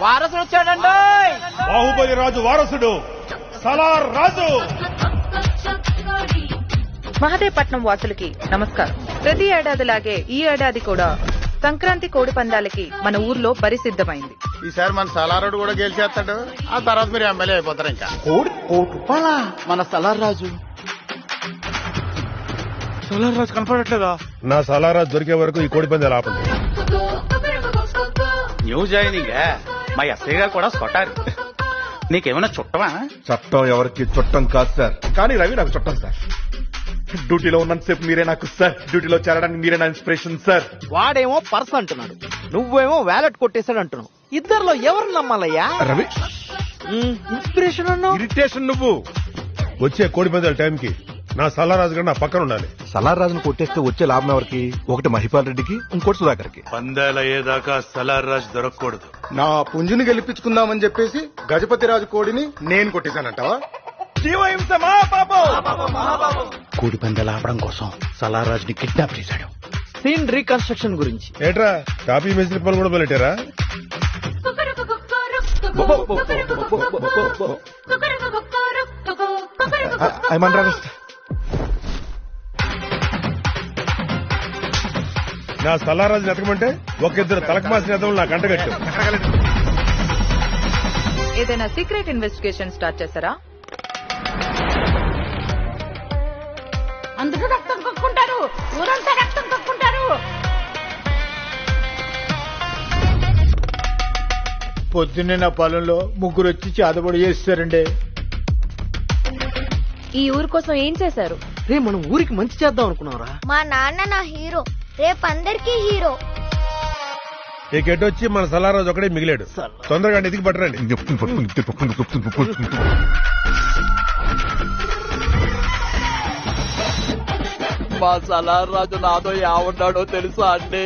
వారసుడు వచ్చాడండి. బాహుబలి రాజు వారసుడు సలార్ రాజు. మహదేవపట్నం వాసులకి నమస్కారం. ప్రతి ఏడాదిలాగే ఈ ఏడాది కూడా సంక్రాంతి కోడి పందాలకి మన ఊర్లో పరిసిద్ధమైంది. ఈసారి మన సలారుడు కూడా గెలిచేస్తాడు. ఆ తర్వాత మీరు ఎమ్మెల్యే అయిపోతారు. ఇంకా మన సలార్ రాజు కనపడట్లేదా? నా సలార్ రాజు దొరికే వరకు ఈ కోడి పందాలు ఆపండి. న్యూ జాయినింగ్ మా ఎస్ఐ గారు కూడా కొట్టారు. నీకేమైనా చుట్టమా? చట్టం ఎవరికి చుట్టం కాదు సార్, కానీ రవి నాకు చుట్టం సార్. డ్యూటీలో ఉన్నంతసేపు మీరే నాకు సార్, డ్యూటీలో చేరడానికి మీరే నా ఇన్స్పిరేషన్ సార్. వాడేమో పర్స్ అంటున్నాడు, నువ్వేమో వ్యాలెట్ కొట్టేశాడు అంటున్నావు. ఇద్దర్లో ఎవరు నమ్మాలయ్యా? రవి ఇన్స్పిరేషన్ అన్నావు. ఇరిటేషన్ నువ్వు. వచ్చే కోడి పందాల టైంకి నా సలారాజు గారు నా పక్కన ఉండాలి. సలార్ రాజును కొట్టేస్తే వచ్చే లాభం ఎవరికి? ఒకటి మహిపాల్ రెడ్డికి, ఇంకోటి సుధాకర్కి. పందాలు అయ్యేదాకా సలార్ రాజు దొరకకూడదు. నా పుంజుని గెలిపించుకుందామని చెప్పేసి గజపతి రాజు కోడిని నేను కొట్టేశానంటావా? కోడి పందాలు ఆపడం కోసం సలార్ రాజుని కిడ్నాప్ చేశాడు. సీన్ రీకన్స్ట్రక్షన్ గురించి ఏట్రా టాపీ మేస్త్రి పనులు కూడా మొదలెట్టారా? నా సలారాజుని ఎతకమంటే ఒక ఇద్దరు తలకమాసిన ఎదవులు నాకు అంటగట్టు. ఏదైనా సీక్రెట్ ఇన్వెస్టిగేషన్ స్టార్ట్ చేశారా? అందరూ రక్తం కక్కుంటారు, ఊరంతా రక్తం కక్కుంటారు. పొద్దున్నే నా పొలంలో ముగ్గురు వచ్చి చేతబడి చేస్తారండి. ఈ ఊరు కోసం ఏం చేశారు? రే మనం ఊరికి మంచి చేద్దాం అనుకున్నావురా. మా నాన్న నా హీరో, రేపు అందరికీ హీరో. ఈ గెట్టొచ్చి మన సలారాజు ఒకడే మిగిలాడు. తొందరగా ఎదిగి పట్టరండి. మా సలార్ రాజు నాతో ఏమన్నాడో తెలుసా అండి?